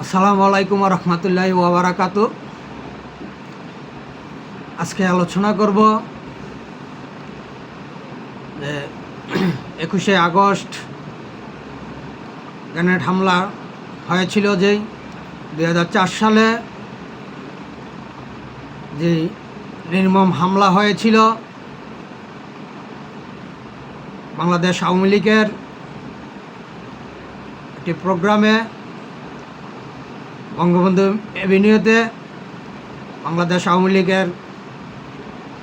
আসসালামু আলাইকুম রহমতুল্লাহি ওয়া বারাকাতু। আজকে আলোচনা করব যে 21শে আগস্ট গ্রেনেড হামলা হয়েছিল, যেই 2004 সালে যে নির্মম হামলা হয়েছিল বাংলাদেশ আওয়ামী লীগের একটি প্রোগ্রামে বঙ্গবন্ধু এভিনিউতে বাংলাদেশ আওয়ামী লীগের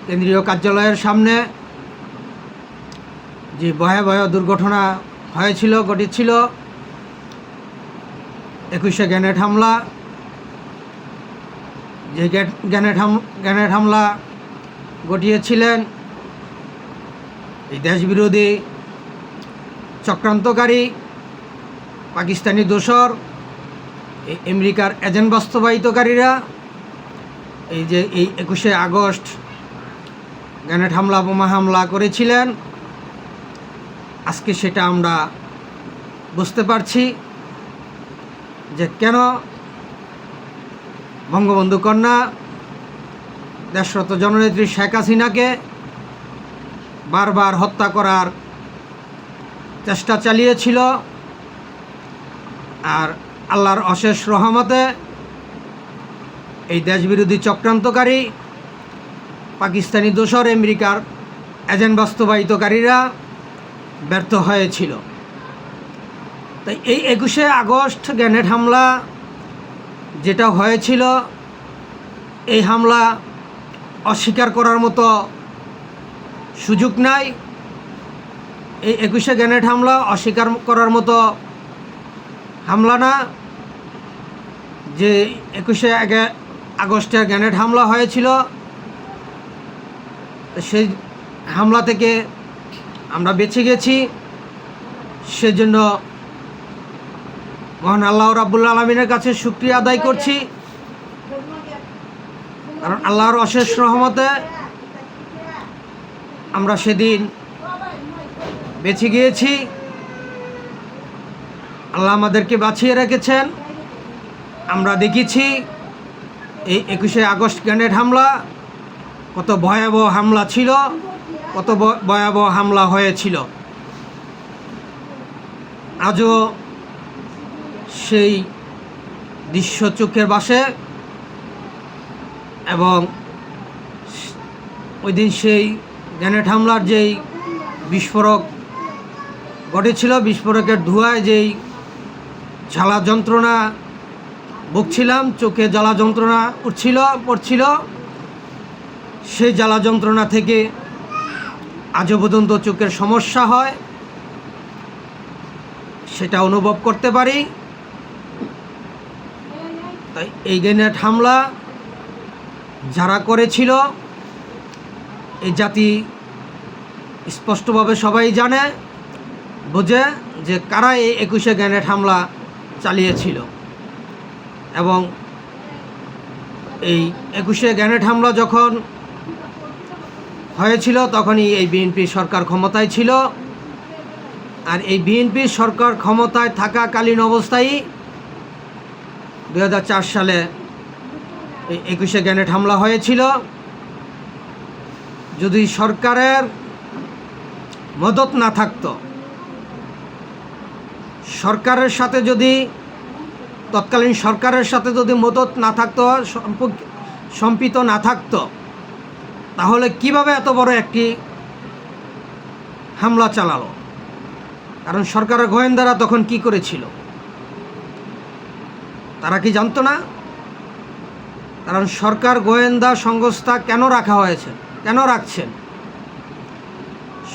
কেন্দ্রীয় কার্যালয়ের সামনে যে ভয়াবহ দুর্ঘটনা ঘটেছিল 21শে গ্রেনেড হামলা, যে গ্রেনেড হামলা ঘটিয়েছিলেন এই দেশবিরোধী চক্রান্তকারী পাকিস্তানি দোসর, এই আমেরিকার এজেন্ট বাস্তবায়িতকারীরা এই 21শে আগস্ট গ্রেনেড হামলা, বোমা হামলা করেছিলেন। আজকে সেটা আমরা বুঝতে পারছি যে কেন বঙ্গবন্ধু কন্যা দেশরত জননেত্রী শেখ হাসিনাকে বারবার হত্যা করার চেষ্টা চালিয়েছিল। আর আল্লাহর অশেষ রহমতে এই দেশবিরোধী চক্রান্তকারী পাকিস্তানি দোসর, আমেরিকার এজেন্ট বাস্তবায়িতকারীরা ব্যর্থ হয়েছিল। তাই এই 21শে আগস্ট গ্রেনেড হামলা যেটা হয়েছিল, এই হামলা অস্বীকার করার মতো সুযোগ নাই। এই 21শে গ্রেনেড হামলা অস্বীকার করার মতো হামলা না। যে 21শে আগস্টের গ্রেনেড হামলা হয়েছিল, সেই হামলা থেকে আমরা বেঁচে গেছি। সেজন্য মহান আল্লাহ রাব্বুল আলামিনের কাছে শুকরিয়া আদায় করছি, কারণ আল্লাহর অশেষ রহমতে আমরা সেদিন বেঁচে গিয়েছি। আল্লাহ আমাদেরকে বাঁচিয়ে রেখেছেন। আমরা দেখেছি এই 21শে আগস্ট গ্রেনেড হামলা কত ভয়াবহ হামলা ছিল, কত ভয়াবহ হামলা হয়েছিল। আজও সেই দৃশ্য চোখের ভাসে, এবং ওই দিন সেই গ্রেনেড হামলার যেই বিস্ফোরক ঘটেছিল, বিস্ফোরকের ধোঁয়ায় যেই জ্বালা যন্ত্রণা ভুগছিলাম, চোখে জ্বালা যন্ত্রণা পড়ছিল, সেই জ্বালা যন্ত্রণা থেকে আজও পর্যন্ত চোখের সমস্যা হয়, সেটা অনুভব করতে পারি। তাই এই গ্রেনেড হামলা যারা করেছিল, এই জাতি স্পষ্টভাবে সবাই জানে, বোঝে যে কারা এই 21শে গ্রেনেড হামলা চালিয়েছিল। এবং এই 21শে গ্রেনেড হামলা যখন হয়েছিল, তখনই এই বিএনপি সরকার ক্ষমতায় ছিল। আর এই বিএনপি সরকার ক্ষমতায় থাকাকালীন অবস্থায় 2004 সালে এই 21শে গ্রেনেড হামলা হয়েছিল। যদি সরকারের মদত না থাকতো, সরকারের সাথে যদি তৎকালীন সরকারের সাথে যদি মদত না থাকতো, সম্পৃক্ত না থাকতো, তাহলে কিভাবে এত বড় একটি হামলা চালালো? কারণ সরকারের গোয়েন্দারা তখন কি করেছিল, তারা কি জানতো না? কারণ সরকার গোয়েন্দা সংস্থা কেন রাখা হয়েছে, কেন রাখছেন?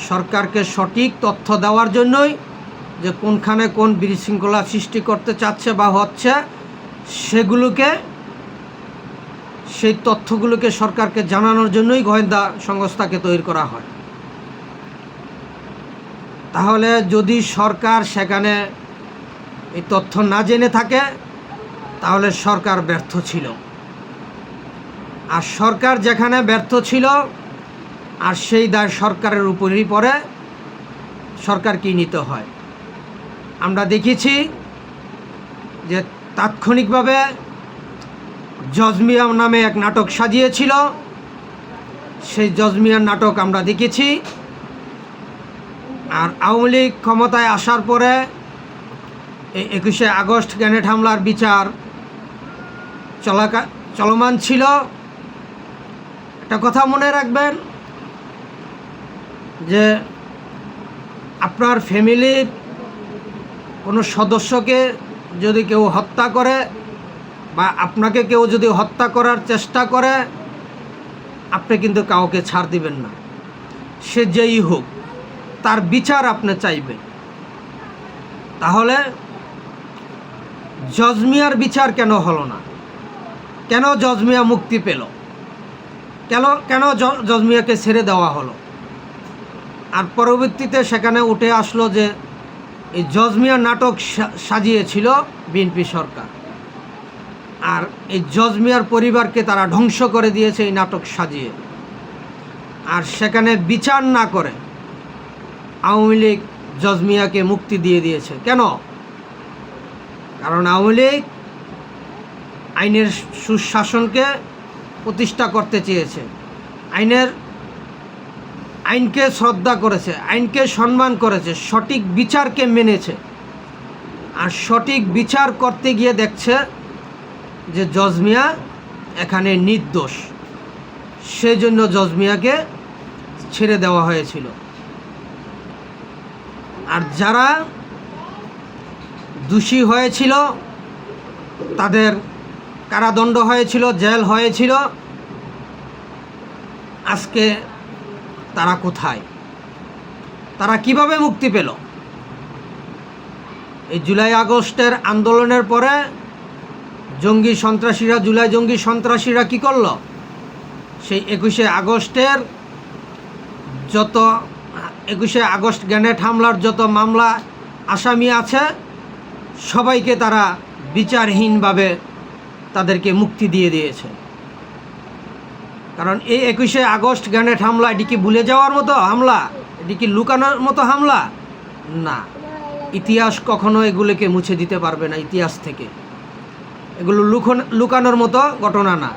সরকারকে সঠিক তথ্য দেওয়ার জন্যই, যে কোনখানে কোন বিশৃঙ্খলা সৃষ্টি করতে চাচ্ছে বা হচ্ছে, সেই তথ্যগুলোকে সরকারকে জানানোর জন্যই গোয়েন্দা সংস্থাকে তৈরি করা হয়। তাহলে যদি সরকার সেখানে এই তথ্য না জেনে থাকে, তাহলে সরকার ব্যর্থ ছিল। আর সরকার যেখানে ব্যর্থ ছিল, আর সেই দায় সরকারের উপরই পড়ে, সরকার কি নিতে হয়। আমরা দেখেছি যে তাৎক্ষণিকভাবে জজমিয়া নামে এক নাটক সাজিয়েছিল। সেই জজমিয়ার নাটক আমরা দেখেছি। আর আওয়ামী লীগ ক্ষমতায় আসার পরে এই 21শে আগস্ট গ্রেনেড হামলার বিচার চলমান ছিল। একটা কথা মনে রাখবেন যে আপনার ফ্যামিলির কোনো সদস্যকে যদি কেউ হত্যা করে বা আপনাকে কেউ যদি হত্যা করার চেষ্টা করে, আপনি কিন্তু কাউকে ছাড় দিবেন না। সে যেই হোক, তার বিচার আপনি চাইবেন। তাহলে জজমিয়ার বিচার কেন হলো না? কেন জজমিয়া মুক্তি পেল? কেন জজমিয়াকে ছেড়ে দেওয়া হলো? আর পরবর্তীতে সেখানে উঠে আসলো যে এই জজমিয়া নাটক সাজিয়েছিল বিএনপি সরকার। আর এই জজমিয়ার পরিবারকে তারা ধ্বংস করে দিয়েছে এই নাটক সাজিয়ে। আর সেখানে বিচার না করে আওয়ামী লীগ জজমিয়াকে মুক্তি দিয়ে দিয়েছে। কেন? কারণ আওয়ামী লীগ আইনের সুশাসনকে প্রতিষ্ঠা করতে চেয়েছে, আইনকে শ্রদ্ধা করেছে, আইনকে সম্মান করেছে, সঠিক বিচারকে মেনেছে। আর সঠিক বিচার করতে গিয়ে দেখছে যে জজমিয়া এখানে নির্দোষ, সেজন্য জজমিয়াকে ছেড়ে দেওয়া হয়েছিল। আর যারা দোষী হয়েছিল তাদের কারাদণ্ড হয়েছিল, জেল হয়েছিল। আজকে তারা কোথায়? তারা কিভাবে মুক্তি পেল? এই জুলাই আগস্টের আন্দোলনের পরে জঙ্গি সন্ত্রাসীরা, জুলাই জঙ্গি সন্ত্রাসীরা কি করল? সেই 21শে আগস্ট গ্রেনেড হামলার যত মামলা আসামি আছে সবাইকে তারা বিচারহীনভাবে তাদেরকে মুক্তি দিয়ে দিয়েছে। কারণ এই 21শে আগস্ট গ্রেনেড হামলা এটি কি ভুলে যাওয়ার মতো হামলা? এটি কি লুকানোর মতো হামলা? না, ইতিহাস কখনো এগুলোকে মুছে দিতে পারবে না। ইতিহাস থেকে এগুলো লুকানোর মতো ঘটনা না।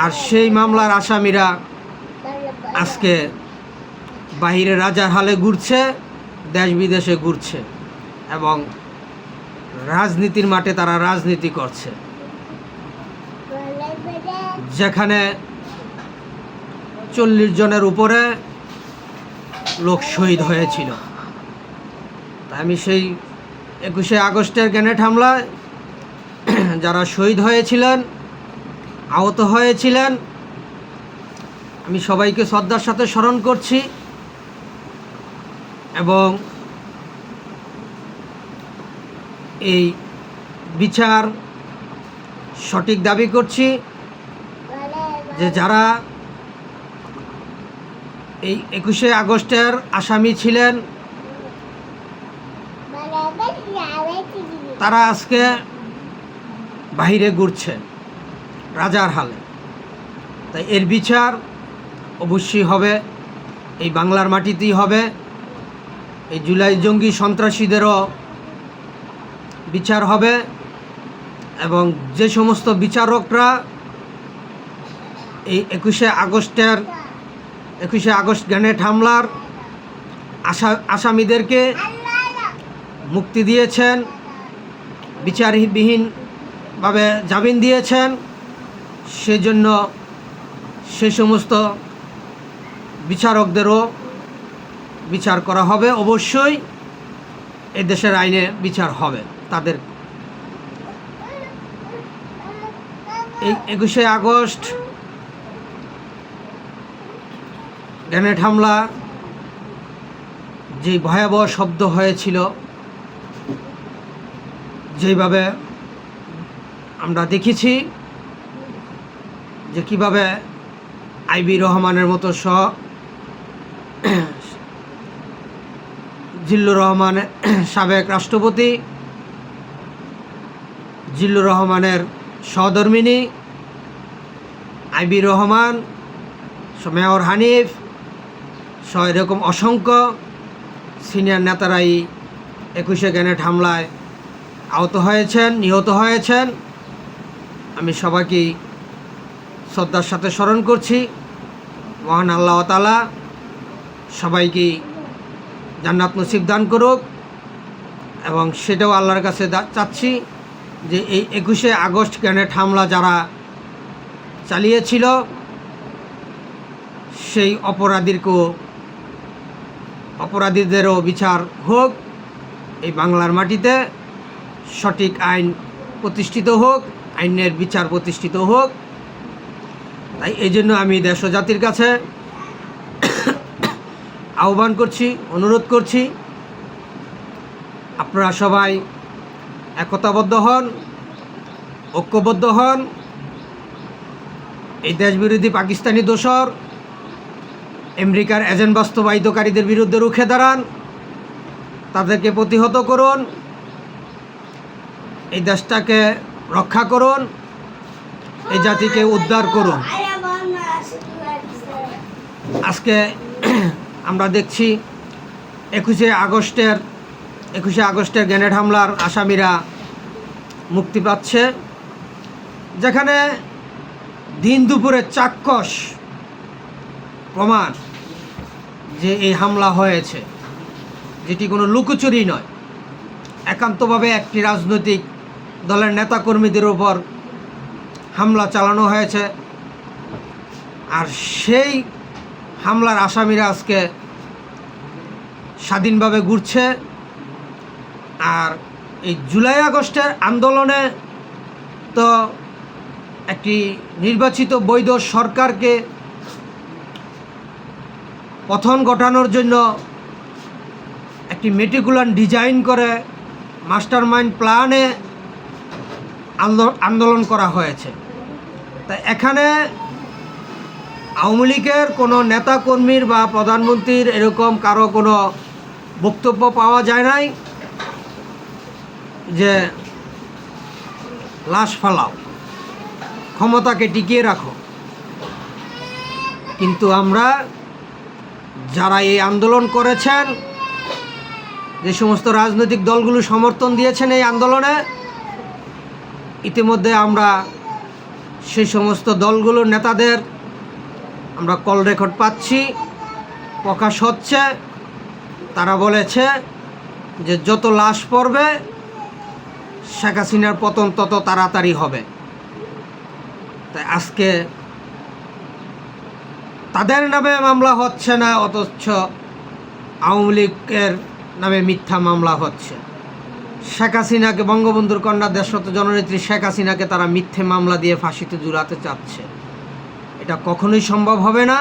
আর সেই মামলার আসামিরা আজকে বাহিরে রাজার হালে ঘুরছে, দেশ বিদেশে ঘুরছে এবং রাজনীতির মাঠে তারা রাজনীতি করছে। যেখানে 40 জনের উপরে লোক শহীদ হয়েছিল। তাই আমি সেই 21শে আগস্টের গ্রেনেড হামলায় যারা শহীদ হয়েছিলেন, আহত হয়েছিলেন, আমি সবাইকে শ্রদ্ধার সাথে স্মরণ করছি এবং এই বিচার সঠিক দাবি করছি যে যারা এই 21শে আগস্টের আসামি ছিলেন তারা আজকে বাহিরে ঘুরছেন রাজার হালে। তাই এর বিচার অবশ্যই হবে, এই বাংলার মাটিতেই হবে। এই জুলাই জঙ্গি সন্ত্রাসীদেরও বিচার হবে এবং যে সমস্ত বিচারকরা এই 21শে আগস্ট গ্রেনেড হামলার আসামিদেরকে মুক্তি দিয়েছেন, বিচারবিহীনভাবে জামিন দিয়েছেন, সেজন্য সে সমস্ত বিচারকদেরও বিচার করা হবে। অবশ্যই এ দেশের আইনে বিচার হবে তাদের। এই 21শে আগস্ট গ্রেনেড হামলা যে ভয়াবহ শব্দ হয়েছিল, যেভাবে আমরা দেখেছি যে কিভাবে আইবি রহমানের মতো জিল্লুর রহমান, সাবেক রাষ্ট্রপতি জিল্লুর রহমানের সহধর্মিণী আইবি রহমান, মেয়র হানিফ সহ এরকম অসংখ্য সিনিয়র নেতারাই 21শে গ্রেনেড হামলায় আহত হয়েছেন, নিহত হয়েছেন, আমি সবাইকেই শ্রদ্ধার সাথে স্মরণ করছি। মহান আল্লাহ তাআলা সবাইকেই জান্নাত নসিব দান করুক, এবং সেটাও আল্লাহর কাছে চাচ্ছি যে এই 21শে আগস্ট গ্রেনেড হামলা যারা চালিয়েছিল সেই অপরাধীদেরও বিচার হোক, এই বাংলার মাটিতে সঠিক আইন প্রতিষ্ঠিত হোক, আইনের বিচার প্রতিষ্ঠিত হোক। তাই এই জন্য আমি দেশ ও জাতির কাছে আহ্বান করছি, অনুরোধ করছি, আপনারা সবাই একতাবদ্ধ হন, ঐক্যবদ্ধ হন, এই দেশবিরোধী পাকিস্তানি দোসর আমেরিকার এজেন্ট বাস্তবায়িতকারীদের বিরুদ্ধে রুখে দাঁড়ান, তাদেরকে প্রতিহত করুন, এই দেশটাকে রক্ষা করুন, এই জাতিকে উদ্ধার করুন। আজকে আমরা দেখছি 21শে আগস্টের গ্রেনেড হামলার আসামিরা মুক্তি পাচ্ছে, যেখানে দিন দুপুরে চাক্ষুষ প্রমাণ যে এই হামলা হয়েছে, যেটি কোনো লুকোচুরি নয়, একান্তভাবে একটি রাজনৈতিক দলের নেতাকর্মীদের উপর হামলা চালানো হয়েছে। আর সেই হামলার আসামিরা আজকে স্বাধীনভাবে ঘুরছে। আর এই জুলাই আগস্টের আন্দোলনে তো একটি নির্বাচিত বৈধ সরকারকে পতন ঘটানোর জন্য একটি মেটিকুলার ডিজাইন করে মাস্টার মাইন্ড প্ল্যানে আন্দোলন করা হয়েছে। তাই এখানে আওয়ামী লীগের কোনো নেতাকর্মীর বা প্রধানমন্ত্রীর এরকম কারো কোনো বক্তব্য পাওয়া যায় নাই যে লাশ ফালাও, ক্ষমতাকে টিকিয়ে রাখো। কিন্তু আমরা যারা এই আন্দোলন করেছেন, যে সমস্ত রাজনৈতিক দলগুলো সমর্থন দিয়েছেন এই আন্দোলনে, ইতিমধ্যে আমরা সেই সমস্ত দলগুলোর নেতাদের আমরা কল রেকর্ড পাচ্ছি, প্রকাশ হচ্ছে। তারা বলেছে যে যত লাশ পড়বে শেখ হাসিনার পতন তত তাড়াতাড়ি হবে। তাই আজকে তাদের নামে মামলা হচ্ছে না, অথচ আওয়ামী লীগের নামে মিথ্যা মামলা হচ্ছে। শেখ হাসিনাকে, বঙ্গবন্ধুর কন্যা দেশরত জননেত্রী শেখ হাসিনাকে তারা মিথ্যে মামলা দিয়ে ফাঁসিতে ঝুলাতে চাচ্ছে। এটা কখনোই সম্ভব হবে না।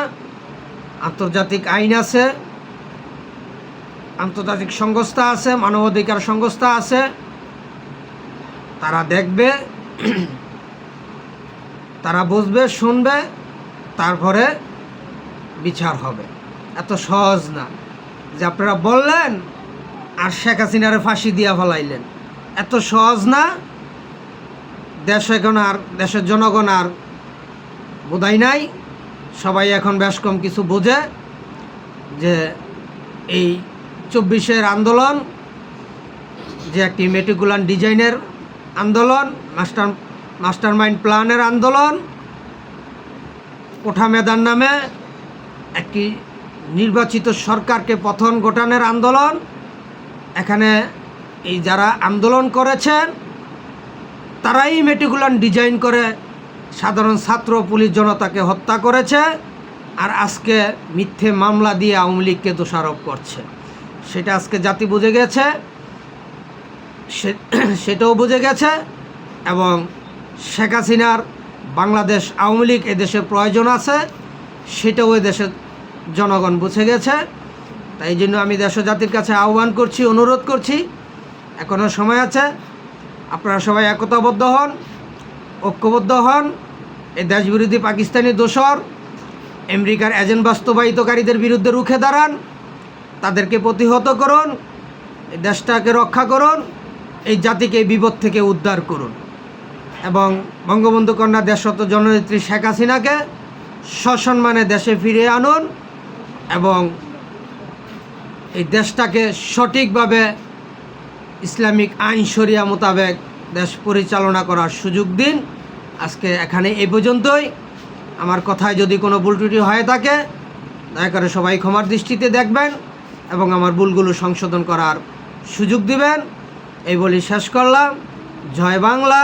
আন্তর্জাতিক আইন আছে, আন্তর্জাতিক সংস্থা আছে, মানবাধিকার সংস্থা আছে, তারা দেখবে, তারা বুঝবে, শুনবে, তারপরে বিচার হবে। এত সহজ না যে আপনারা বললেন আর শেখ হাসিনারে ফাঁসি দিয়া ফেলাইলেন, এত সহজ না। দেশের জনগণ আর বোধাই নাই, সবাই এখন বেশ কম কিছু বোঝে যে এই 24-এর আন্দোলন যে একটি মেটিকুলার ডিজাইনের আন্দোলন, মাস্টার মাইন্ড প্ল্যানের আন্দোলন, কোঠা মেদার নামে একটি নির্বাচিত সরকারকে পতন ঘটানোর আন্দোলন। এখানে এই যারা আন্দোলন করেছেন তারাই মেটিকুলার ডিজাইন করে সাধারণ ছাত্র, পুলিশ, জনতাকে হত্যা করেছে, আর আজকে মিথ্যে মামলা দিয়ে আওয়ামী লীগকে দোষারোপ করছে। সেটা আজকে জাতি বুঝে গেছে, সেটাও বুঝে গেছে। এবং শেখ হাসিনার বাংলাদেশ আওয়ামী লীগ এদেশে প্রয়োজন আছে, সেটাও দেশের জনগণ বুঝে গেছে। তাই জন্য আমি দেশ ও জাতির কাছে আহ্বান করছি, অনুরোধ করছি, এখনও সময় আছে, আপনারা সবাই একতাবদ্ধ হন, ঐক্যবদ্ধ হন, এই দেশবিরোধী পাকিস্তানি দোসর আমেরিকার এজেন্ট বাস্তবায়িতকারীদের বিরুদ্ধে রুখে দাঁড়ান, তাদেরকে প্রতিহত করুন, এই দেশটাকে রক্ষা করুন, এই জাতিকে এই বিপদ থেকে উদ্ধার করুন, এবং বঙ্গবন্ধু কন্যা দেশরত জননেত্রী শেখ হাসিনাকে সসম্মানে দেশে ফিরিয়ে আনুন, এবং এই দেশটাকে সঠিকভাবে ইসলামিক আইন শরিয়া মোতাবেক দেশ পরিচালনা করার সুযোগ দিন। আজকে এখানে এই পর্যন্তই। আমার কথায় যদি কোনো ভুল ত্রুটি হয়ে থাকে দয়া করে সবাই ক্ষমার দৃষ্টিতে দেখবেন এবং আমার ভুলগুলো সংশোধন করার সুযোগ দিবেন। এই বলি শেষ করলাম। জয় বাংলা,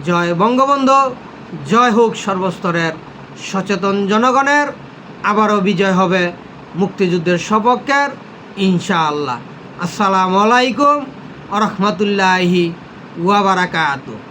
জয় বঙ্গবন্ধু, জয় হোক সর্বস্তরের সচেতন জনগণের। আবারও বিজয় হবে মুক্তিযুদ্ধের সপক্ষের, ইনশাআল্লাহ। আসসালামু আলাইকুম ওয়া রাহমাতুল্লাহি ওয়া বারাকাতুহু।